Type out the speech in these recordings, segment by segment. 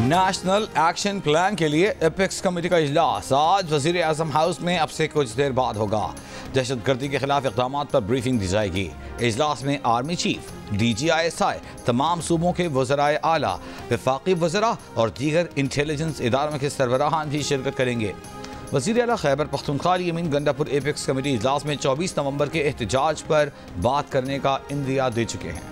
National action plan के लिए apex committee का इजलास आज वजीर आजम हाउस में अब से कुछ देर बाद होगा। दहशतगर्दी के खिलाफ इक़दाम पर ब्रीफिंग दी जाएगी। इजलास में आर्मी चीफ, DGISI, तमाम सूबों के वज़राए आला, वफाकी वज़रा और दीगर इंटेलिजेंस इदारों के सरबराहान भी शिरकत करेंगे। वज़ीर आला खैबर पख्तूनख्वा यमीन गंडापुर एपेक्स कमेटी इजलास में 24 नवंबर के एहतजाज पर बात करने का इंदिया दे चुके हैं।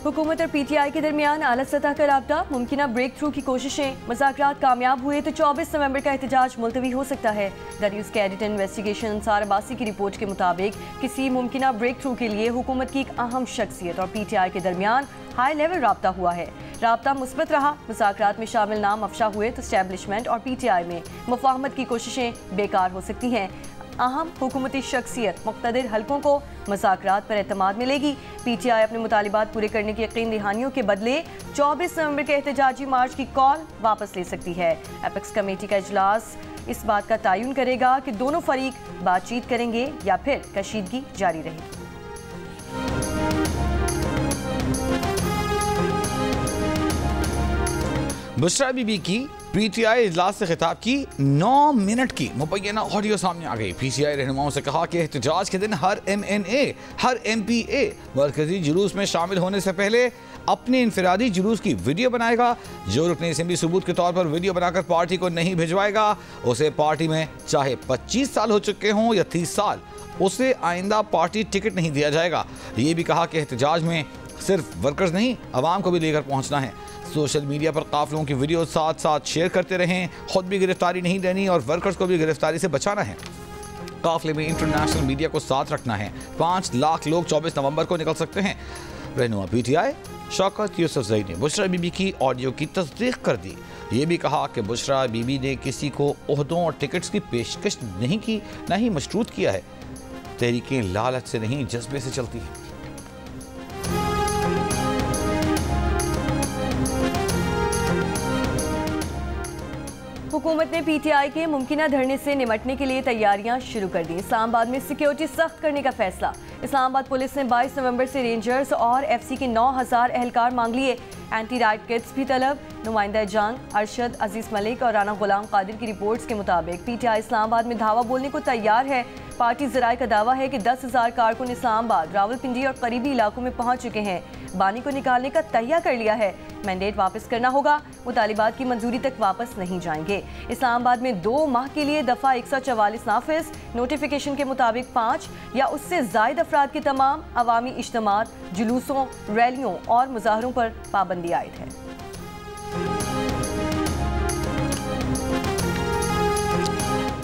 हुकूमत और PTI के दरमियान आला सतह का राब्ता, मुमकिन ब्रेक थ्रू की कोशिशें, मुज़ाकरात कामयाब हुए तो 24 नवंबर का एहतजाज मुलतवी हो सकता है। द न्यूज़ के एडिटर इन्वेस्टिगेशन अंसार अब्बासी की रिपोर्ट के मुताबिक किसी मुमकिन ब्रेक थ्रू के लिए हुकूमत की एक अहम शख्सियत और PTI के दरमियान हाई लेवल राब्ता हुआ है। राब्ता मुस्बत रहा। मुज़ाकरात में शामिल नाम अफशा हुए तो एस्टेब्लिशमेंट और PTI में मुफाहमत की कोशिशें बेकार हो सकती हैं। अहम हुकूमती शख्सियत मुख्तलिफ हलकों को मुज़ाकरात पर एतमाद मिलेगी। PTI अपने मुतालिबात पूरे करने की यकीन दहानियों के बदले 24 नवंबर के एहतजाजी मार्च की कॉल वापस ले सकती है। एपेक्स कमेटी का इजलास इस बात का तयन करेगा कि दोनों फरीक बातचीत करेंगे या फिर कशीदगी जारी रहेगी। बुशरा बीबी की PTI इजलास से खिताब की 9 मिनट की मुबैना ऑडियो सामने आ गई। PTI रहनुमाओं से कहा कि एहतजाज के दिन हर MNA, हर MPA मरकजी जुलूस में शामिल होने से पहले अपने इनफरादी जुलूस की वीडियो बनाएगा। जो रुकने असेंबली सबूत के तौर पर वीडियो बनाकर पार्टी को नहीं भिजवाएगा, उसे पार्टी में चाहे 25 साल हो चुके हों या 30 साल, उसे आइंदा पार्टी टिकट नहीं दिया जाएगा। ये भी कहा कि एहतजाज में सिर्फ वर्कर्स नहीं, आवाम को भी लेकर पहुंचना है। सोशल मीडिया पर काफिलों की वीडियो साथ साथ शेयर करते रहें। खुद भी गिरफ्तारी नहीं देनी और वर्कर्स को भी गिरफ्तारी से बचाना है। काफिले में इंटरनेशनल मीडिया को साथ रखना है। 5 लाख लोग 24 नवंबर को निकल सकते हैं। रहनुमा PTI शौकत यूसुफजई ने बुशरा बीबी की ऑडियो की तस्दीक कर दी। ये भी कहा कि बुशरा बीबी ने किसी को ओहदों और टिकट्स की पेशकश नहीं की, न ही मशरूत किया है। तहरीकें लालच से नहीं, जज्बे से चलती हैं। हुकूमत ने PTI के मुमकिन धरने से निमटने के लिए तैयारियां शुरू कर दी। इस्लामाबाद में सिक्योरिटी सख्त करने का फैसला। इस्लामाबाद पुलिस ने 22 नवंबर से रेंजर्स और FC के 9000 एहलकार मांग लिए। एंटी राइट किट्स भी तलब। नुमाइंदा जंग अरशद अजीज मलिक और राना गुलाम कादिर की रिपोर्ट्स के मुताबिक PTI इस्लामाबाद में धावा बोलने को तैयार है। पार्टी ज़राए का दावा है कि 10,000 कारकुन इस्लामाबाद, रावलपिंडी और करीबी इलाकों में पहुंच चुके हैं। बानी को निकालने का तैयार कर लिया है। मैंडेट वापस करना होगा। मुतालिबात की मंजूरी तक वापस नहीं जाएंगे। इस्लामाबाद में 2 माह के लिए दफ़ा 144 नाफिज। नोटिफिकेशन के मुताबिक 5 या उससे ज़ायद अफराद के तमाम अवामी इज्तिमात, जुलूसों, रैलियों और मुजाहरों पर पाबंदी आयद है।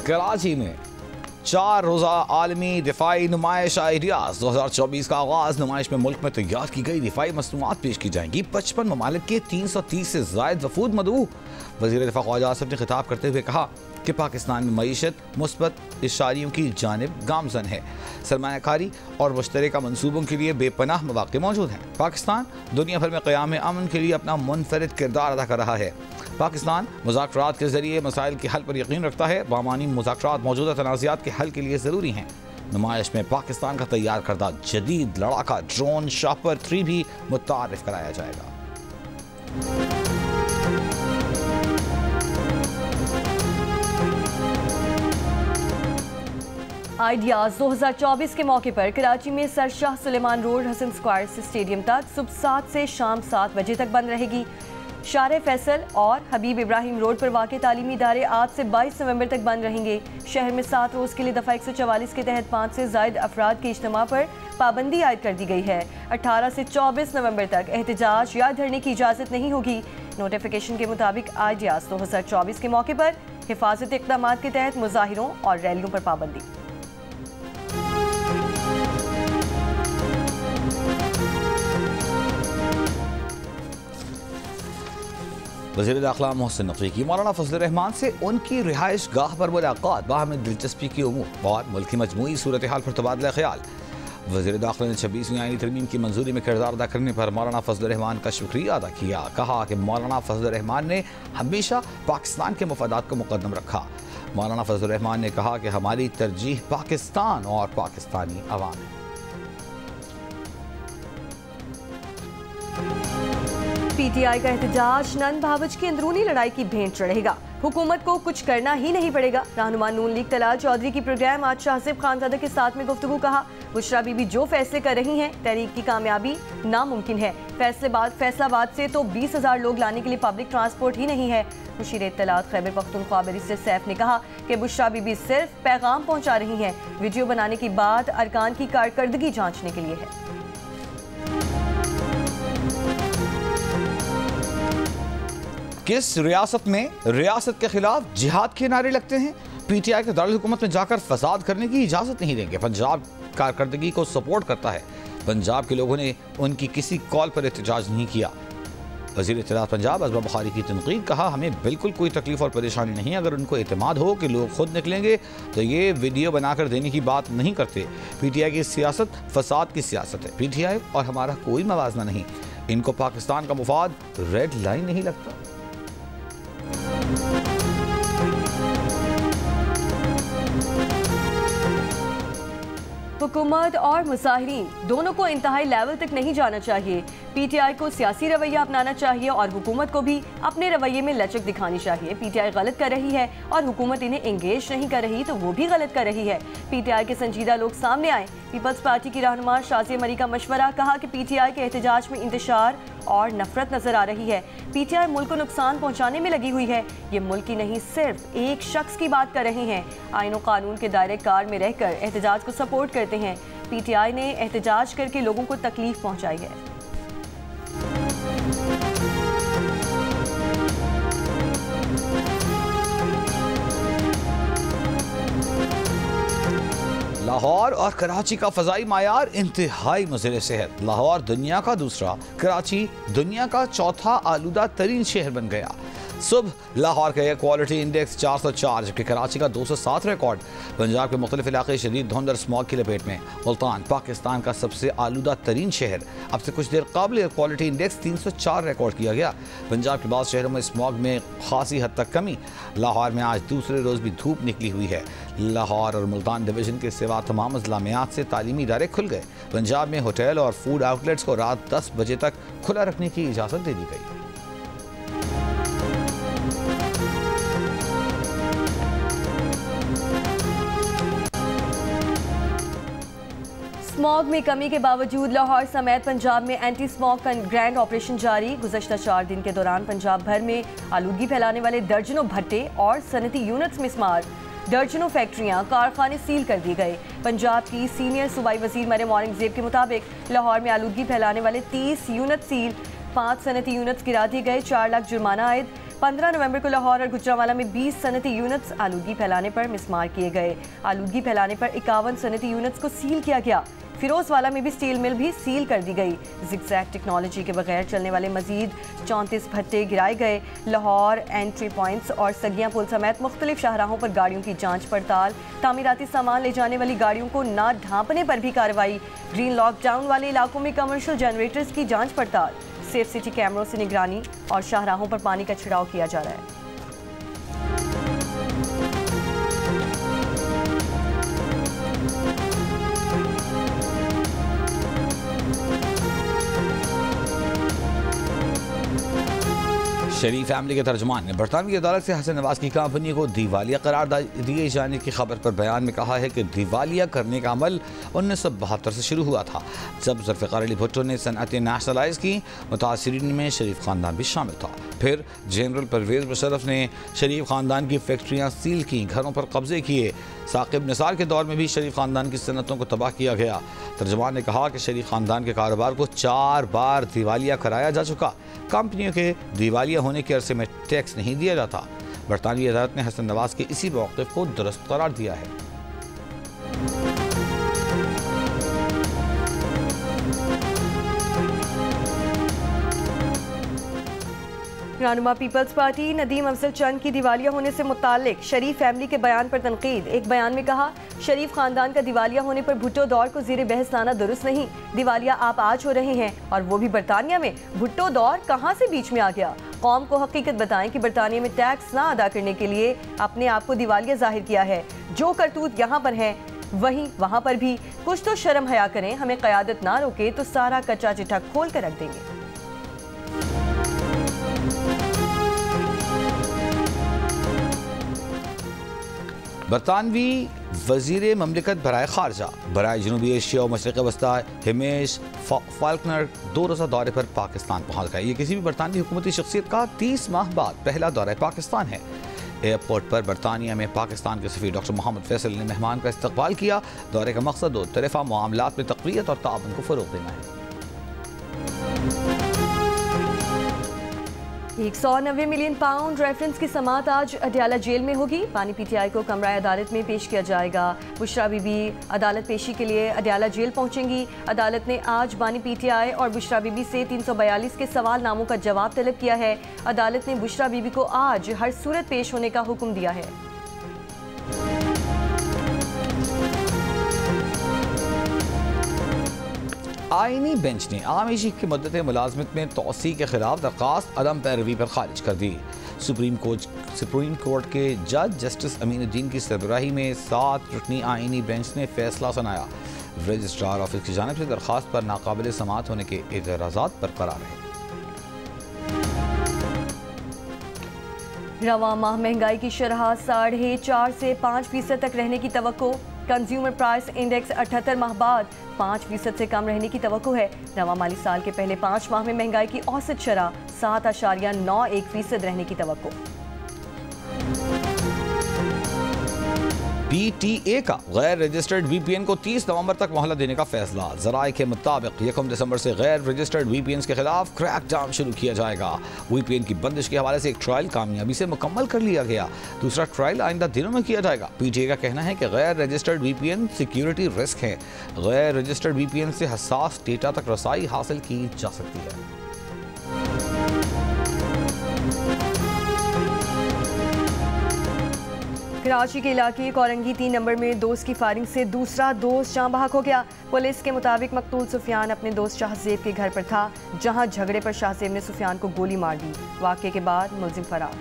कराची में 4 रोज़ा आलमी दिफाई नुमाइश आइडियाज़ 2024 का आगाज़। नुमाइश में मुल्क में तैयार की गई दिफाई मसनूआत पेश की जाएंगी। 55 ममालिक के 330 से ज़ायद वफूद मदऊ। वज़ीर दिफा ख्वाजा आसिफ ने खिताब करते हुए कहा कि पाकिस्तान में मईशत मुस्बत इशारियों की जानिब गामजन है। सरमायाकारी और मुश्तरका मनसूबों के लिए बेपनाह मौक़े मौजूद हैं। पाकिस्तान दुनिया भर में क़याम अमन के लिए अपना मुनफरिद किरदार अदा कर रहा है। पाकिस्तान मुज़ाकरात के ज़रिए मसाइल के हल पर यकीन रखता है। बामानी मुज़ाकरात मौजूदा तनाज़ात के हल के लिए ज़रूरी हैं। नुमाइश में पाकिस्तान का तैयार करदा जदीद लड़ाका ड्रोन शापर 3 भी मुतारिफ कराया जाएगा। आइडियाज़ 2024 के मौके पर कराची में sir Shah Suleman road Hasan square से स्टेडियम तक सुबह 7 से शाम 7 बजे तक बंद रहेगी। शारे फैसल और हबीब इब्राहिम रोड पर वाक़े तालीमी इदारे आज से 22 नवंबर तक बंद रहेंगे। शहर में 7 रोज़ के लिए दफ़ा 144 के तहत 5 से ज़ायद अफराद के इज्तिमा पर पाबंदी आयद कर दी गई है। 18 से 24 नवंबर तक एहतजाज या धरने की इजाज़त नहीं होगी। नोटिफिकेशन के मुताबिक आइडियाज़ 2024 के मौके पर हिफाजती इक़दाम के तहत मुजाहिरों और रैलियों पर पाबंदी। वज़ीर दाखिला मोहसिन नकवी की मौलाना फजल रहमान से उनकी रिहाइश गाह पर मुलाकात, बाहमी दिलचस्पी की उमूर और मुल्क की मजमूई सूरत हाल पर तबादला ख्याल। वज़ीर दाखिला ने 26वीं आईनी तरमीम की मंजूरी में किरदार अदा करने पर मौलाना फजल रहमान का शुक्रिया अदा किया। कहा कि मौलाना फजल रहमान ने हमेशा पाकिस्तान के मफादात को मुकद्दम रखा। मौलाना फजल रहमान ने कहा कि हमारी तरजीह पाकिस्तान और पाकिस्तानी अवाम है। पीटीआई का एहतजाज नंद भावच की अंदरूनी लड़ाई की भेंट चढ़ेगा। हुकूमत को कुछ करना ही नहीं पड़ेगा। रहनुमा नून लीग तलाल चौधरी की प्रोग्राम आज शाहज़ेब खानज़ादा के साथ में गुफ्तगू। कहा, बुशरा बीबी जो फैसले कर रही हैं, तहरीक की कामयाबी नामुमकिन है। फैसलाबाद से तो 20,000 लोग लाने के लिए पब्लिक ट्रांसपोर्ट ही नहीं है। मुशीर इत्तलात खैबर पख्तूनख्वा बैरिस्टर सैफ ने कहा कि बुशरा बीबी सिर्फ पैगाम पहुंचा रही हैं। वीडियो बनाने की बात अरकान की कारकर्दगी जांचने के लिए है। किस रियासत में रियासत के खिलाफ जिहाद के नारे लगते हैं? पीटीआई के दारुल हुकूमत में जाकर फसाद करने की इजाजत नहीं देंगे। पंजाब कारकर्दगी को सपोर्ट करता है। पंजाब के लोगों ने उनकी किसी कॉल पर एहतजाज नहीं किया। वज़ीर इत्तलात पंजाब असबा बुखारी की तनकीद। कहा, हमें बिल्कुल कोई तकलीफ और परेशानी नहीं। अगर उनको एतमाद हो कि लोग खुद निकलेंगे तो ये वीडियो बनाकर देने की बात नहीं करते। पीटीआई की सियासत फसाद की सियासत है। पीटीआई और हमारा कोई मवाजना नहीं। इनको पाकिस्तान का मुफाद रेड लाइन नहीं लगता। हुकूमत और मुजाहिरीन दोनों को इंतहाई लेवल तक नहीं जाना चाहिए। पीटीआई को सियासी रवैया अपनाना चाहिए और हुकूमत को भी अपने रवैये में लचक दिखानी चाहिए। पीटीआई गलत कर रही है और हुकूमत इन्हें एंगेज नहीं कर रही तो वो भी गलत कर रही है। पीटीआई के संजीदा लोग सामने आए। पीपल्स पार्टी की रहनुमा शाज़िया मरी का मशवरा। कहा कि पीटीआई के एहतजाज में इंतशार और नफरत नजर आ रही है। पीटीआई मुल्क को नुकसान पहुंचाने में लगी हुई है। ये मुल्क की नहीं, सिर्फ एक शख्स की बात कर रहे हैं। आईन और कानून के दायरे कार में रहकर एहतजाज को सपोर्ट करते हैं। पीटीआई ने एहतजाज करके लोगों को तकलीफ पहुंचाई है। लाहौर और कराची का फ़ज़ाई मायार इंतहाई मुज़र सेहत। लाहौर दुनिया का दूसरा, कराची दुनिया का चौथा आलूदा तरीन शहर बन गया। सुबह लाहौर का एयर क्वालिटी इंडेक्स 404 जबकि कराची का 207 रिकॉर्ड। पंजाब के मुख्तलिफ इलाके शदीद धुंध और स्मॉग की लपेट में। मुल्तान पाकिस्तान का सबसे आलूदा तरीन शहर। अब से कुछ देर कबल एयर क्वालिटी इंडेक्स 304 रिकॉर्ड किया गया। पंजाब के बाद शहरों में स्मॉग में खासी हद तक कमी। लाहौर में आज दूसरे रोज़ भी धूप निकली हुई है। लाहौर और मुल्तान डिवीज़न के सिवा तमाम इस्लामियात से तालीमी इदारे खुल गए। पंजाब में होटल और फूड आउटलेट्स को रात 10 बजे तक खुला रखने की इजाज़त दे दी गई। स्मॉग में कमी के बावजूद लाहौर समेत पंजाब में एंटी स्मॉग का ग्रैंड ऑपरेशन जारी। गुज़श्ता 4 दिन के दौरान पंजाब भर में आलूगी फैलाने वाले दर्जनों भट्टे और सनती यूनिट्स मिसमार। दर्जनों फैक्ट्रियां, कारखाने सील कर दिए गए। पंजाब की सीनियर सूबाई वजीर मरियम औरंगजेब के मुताबिक लाहौर में आलूगी फैलाने वाले 30 यूनिट सील, 5 सनती यूनिट्स गिरा दिए गए, 4 लाख जुर्माना आयद। 15 नवंबर को लाहौर और गुजरांवाला में 20 सनती यूनिट्स आलूगी फैलाने पर मिसमार किए गए। आलूगी फैलाने पर 51 सनती यूनिट्स को सील किया गया। फिरोजवाला में भी स्टील मिल भी सील कर दी गई। जिगजैग टेक्नोलॉजी के बगैर चलने वाले मजीद 34 भट्टे गिराए गए। लाहौर एंट्री पॉइंट्स और सगियां पुल समेत मुख्तलिफ शाहराहों पर गाड़ियों की जांच पड़ताल। तामीराती सामान ले जाने वाली गाड़ियों को ना ढांपने पर भी कार्रवाई। ग्रीन लॉकडाउन वाले इलाकों में कमर्शियल जनरेटर्स की जांच पड़ताल। सेफ सिटी कैमरों से निगरानी और शाहराहों पर पानी का छिड़ाव किया जा रहा है। शरीफ फैमिली के तर्जुमान ने बरतानवी अदालत से हसन नवाज की कंपनी को दिवालिया करार दिए जाने की खबर पर बयान में कहा है कि दिवालिया करने का अमल 1972 से शुरू हुआ था, जब ज़ुल्फ़िकार अली भुट्टो ने सनअतें नेशनलाइज की। मुतासिरीन में शरीफ ख़ानदान भी शामिल था। फिर जनरल परवेज़ मुशर्रफ ने शरीफ ख़ानदान की फैक्ट्रियाँ सील की, घरों पर कब्जे किए। साकिब निसार के दौर में भी शरीफ ख़ानदान की सनतों को तबाह किया गया। तर्जुमान ने कहा कि शरीफ ख़ानदान के कारोबार को 4 बार दिवालिया कराया जा चुका। कंपनियों के दिवालिया होने के अरसे में टैक्स नहीं दिया जाता। बरतानवी अदालत ने हसन नवाज के इसी मौक़िफ़ को दुरुस्त करार दिया है। रहनुमा पीपल्स पार्टी नदीम अफजल चंद की दिवालिया होने से मुताल्लिक शरीफ फैमिली के बयान पर तनकीद। एक बयान में कहा, शरीफ खानदान का दिवालिया होने पर भुट्टो दौर को ज़ेरे बहस लाना दुरुस्त नहीं। दिवालिया आप आज हो रहे हैं और वो भी बरतानिया में। भुट्टो दौर कहाँ से बीच में आ गया? कौम को हकीकत बताएं कि बरतानिया में टैक्स ना अदा करने के लिए अपने आप को दिवालिया जाहिर किया है। जो करतूत यहाँ पर है वहीं वहाँ पर भी। कुछ तो शर्म हया करें। हमें क़यादत ना रोके तो सारा कच्चा चिट्ठा खोल कर रख देंगे। बरतानवी वजीर ममलिकत बराए खारजा बराए जनूबी एशिया और मशरक़ वस्ता हिमेश फाल्कनर 2 रोज़ा दौरे पर पाकिस्तान पहुँच गए। ये किसी भी बरतानवी हुकूमती शख्सियत का 30 माह बाद पहला दौरा पाकिस्तान है। एयरपोर्ट पर बरतानिया में पाकिस्तान के सफ़ीर डॉक्टर मोहम्मद फैसल ने मेहमान का इस्तकबाल किया। दौरे का मकसद दो तरफ़ा मामलात में तक़वियत और ताउन को फ़रोग़ देना है। 190 मिलियन पाउंड रेफरेंस की समाअत आज अडयाला जेल में होगी। बानी पीटीआई को कमरा अदालत में पेश किया जाएगा। बुशरा बीबी अदालत पेशी के लिए अडयाला जेल पहुंचेंगी। अदालत ने आज बानी पीटीआई और बुशरा बीबी से 342 के सवालनामों का जवाब तलब किया है। अदालत ने बुशरा बीबी को आज हर सूरत पेश होने का हुक्म दिया है। आईनी बेंच ने आमिशी की मुद्दत मुलाजमत में तोसी के खिलाफ दरख्वास्त अदम पैरवी पर खारिज कर दी। सुप्रीम कोर्ट के जज जस्टिस अमीनुद्दीन की सरबराही में 7 रुकनी आईनी बेंच ने फैसला सुनाया। रजिस्ट्रार ऑफिस की जानिब से दरख्वास्त पर नाकाबिल समाअत होने के एतराज़ात बरकरार हैं। रवा माह महंगाई की शरह 4.5 से 5% तक रहने की तवक्को। कंज्यूमर प्राइस इंडेक्स 78 माह बाद 5% से कम रहने की तवक्को है। रवा माली साल के पहले 5 माह में महंगाई की औसत शरह 7.91% रहने की तवक्को। PTA का गैर रजिस्टर्ड VPN को 30 नवंबर तक मोहलत देने का फैसला। ज़राए के मुताबिक 1 दिसंबर से गैर रजिस्टर्ड VPN के खिलाफ क्रैकडाउन शुरू किया जाएगा। VPN की बंदिश के हवाले से एक ट्रायल कामयाबी से मुकम्मल कर लिया गया। दूसरा ट्रायल आइंदा दिनों में किया जाएगा। PTA का कहना है कि गैर रजिस्टर्ड VPN सिक्योरिटी रिस्क है। गैर रजिस्टर्ड VPN से हसास डेटा तक रसाई हासिल की जा सकती है। कराची के इलाके कोरंगी 3 नंबर में दोस्त की फायरिंग से दूसरा दोस्त जाँ बहक हो गया। पुलिस के मुताबिक मकतूल सुफियान अपने दोस्त शाहजेब के घर पर था, जहां झगड़े पर शाहजेब ने सुफियान को गोली मार दी। वाक़े के बाद मुलजिम फरार।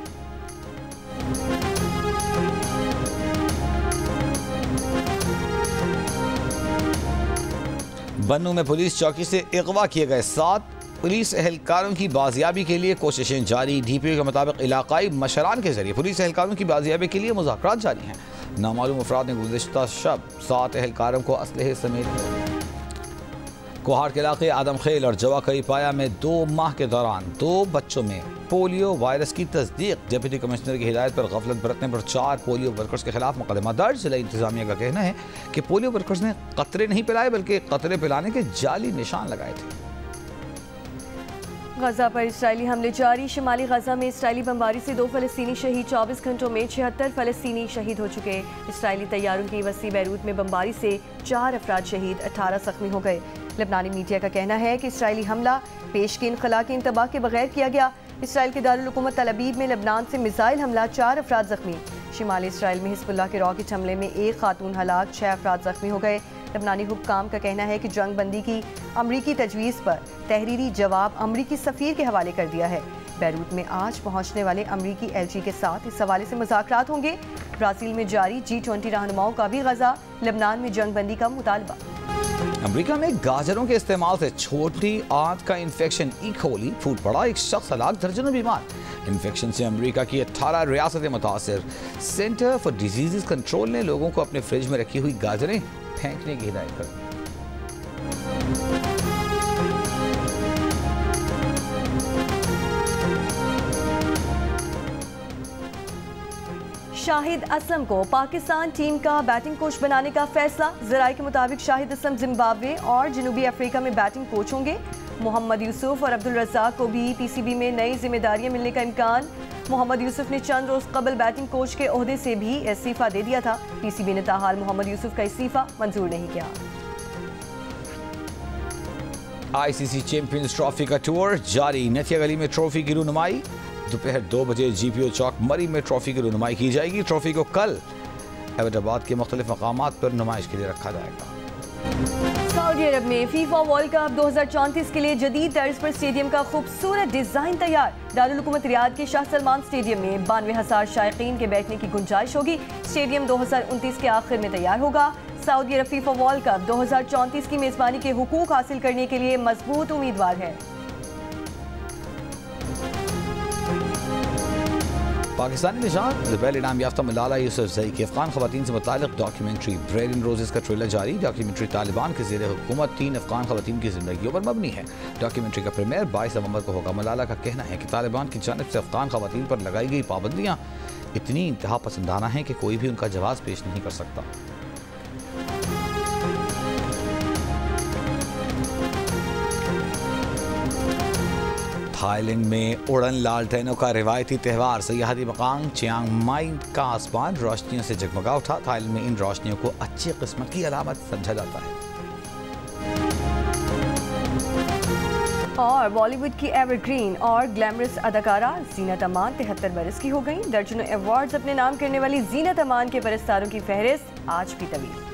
बन्नू में पुलिस चौकी से अगवा किए गए 7 पुलिस एहलकारों की बाजियाबी के लिए कोशिशें जारी। DPO के मुताबिक इलाकाई मशरान के जरिए पुलिस एहलकारों की बाजियाबी के लिए मुज़ाकरात जारी हैं। नामालूम अफराद ने गुज़िश्ता शब 7 एहलकारों को असलहे समेत कोहार के इलाके आदम खेल और जवा कई पाया में 2 माह के दौरान 2 बच्चों में पोलियो वायरस की तस्दीक। डिप्टी कमिश्नर की हिदायत पर गफलत बरतने पर 4 पोलियो वर्कर्स के खिलाफ मुकदमा दर्ज। जिला इंतजामिया का कहना है कि पोलियो वर्कर्स ने कतरे नहीं पिलाए बल्कि कतरे पिलाने के जाली निशान लगाए थे। गजा पर इसराइली हमले जारी। शिमाली गजा में इसराइली बमबारी से 2 फ़लस्तीनी शहीद। 24 घंटों में 76 फ़लस्तीनी शहीद हो चुके। इसराइली तैयारों की वसी बैरूत में बमबारी से 4 अफराद शहीद, 18 जख्मी हो गए। लेबनानी मीडिया का कहना है कि इसराइली हमला पेशकीन खला के इंतबाह के बगैर किया गया। इसराइल के दारुल हुकूमत तल अबीब में लेबनान से मिसाइल हमला, 4 अफराद जख्मी। शिमाली इसराइल में हिज़्बुल्लाह के रॉकेट हमले में 1 खातून हलाक, 6 अफराद जख्मी हो गए। लेबनानी हुक्काम का कहना है कि जंग बंदी की अमरीकी तजवीज़ पर तहरीरी जवाब अमरीकी सफ़ीर के हवाले कर दिया है। बैरूत में आज पहुंचने वाले अमरीकी LG के साथ इस हवाले से मुज़ाकरात होंगे। ब्राज़ील में जारी G20 रहनुमाओं का भी गजा लेबनान में जंग बंदी का मुतालबा। अमेरिका में गाजरों के इस्तेमाल से छोटी आंत का इन्फेक्शन ई कोली फूट पड़ा, एक शख्स हलाक, दर्जनों बीमार। इन्फेक्शन से अमेरिका की 18 रियासतें मुतासर। सेंटर फॉर डिजीज़ कंट्रोल ने लोगों को अपने फ्रिज में रखी हुई गाजरें फेंकने की हिदायत कर दी। शाहिद असलम को पाकिस्तान टीम का बैटिंग कोच बनाने का फैसला। ज़राए के मुताबिक शाहिद असलम जिम्बाब्वे और जनूबी अफ्रीका में बैटिंग कोच होंगे। मोहम्मद यूसुफ और अब्दुल रज़ाक को भी PCB में नई जिम्मेदारियां मिलने का इम्कान। मोहम्मद यूसुफ ने चंद रोज कबल बैटिंग कोच के ओहदे से भी इस्तीफा दे दिया था। PCB ने ताहाल मोहम्मद यूसुफ का इस्तीफा मंजूर नहीं किया। ICC चैंपियंस ट्रॉफी का टूर जारी। नथिया गली में ट्रॉफी की रुनुमाई। दोपहर 2 बजे GPO चौक मरी में ट्रॉफी की रुनुमाई की जाएगी। ट्रॉफी को कल हैदराबाद के मुख्तलिफ मकामात पर नुमाइश के लिए रखा जाएगा। सऊदी अरब में FIFA वर्ल्ड कप 2034 के लिए जदीद तर्ज पर स्टेडियम का खूबसूरत डिजाइन तैयार। दारुल हुकूमत रियाद के शाह सलमान स्टेडियम में 92,000 शायकीन के बैठने की गुंजाइश होगी। स्टेडियम 2029 के आखिर में तैयार होगा। सऊदी अरब FIFA वर्ल्ड कप 2034 की मेजबानी के हुकूक हासिल करने के लिए मजबूत उम्मीदवार है। पाकिस्तानी निशान ज़ुबैर इनाम याफ्ता मलाला यूसुफजई की अफगान खवातीन से मुताल्लिक़ डॉक्यूमेंट्री ब्रेड इन रोजेस का ट्रेलर जारी। डॉक्यूमेंट्री तालिबान के ज़ेर हुकूमत 3 अफगान खवातीन की ज़िंदगियों पर मबनी है। डॉक्यूमेंट्री का प्रीमियर 22 नवंबर को होगा। मलाला का कहना है कि तालिबान की जानिब से अफगान खवातीन पर लगाई गई पाबंदियाँ इतनी इंतहा पसंदाना हैं कि कोई भी उनका जवाब पेश नहीं कर सकता। थाईलैंड में उड़न लालटेनों का रिवायती त्यौहार। सयाहती मकाम चियांग माई का आसमान रोशनियों से जगमगा उठा। थाईलैंड में इन रोशनियों को अच्छी किस्मत की अलामत समझा जाता है। और बॉलीवुड की एवरग्रीन और ग्लैमरस अदाकारा जीनत अमान 73 बरस की हो गई। दर्जनों अवार्ड्स अपने नाम करने वाली जीनत अमान के परस्तारों की फहरिस्त आज भी तवील।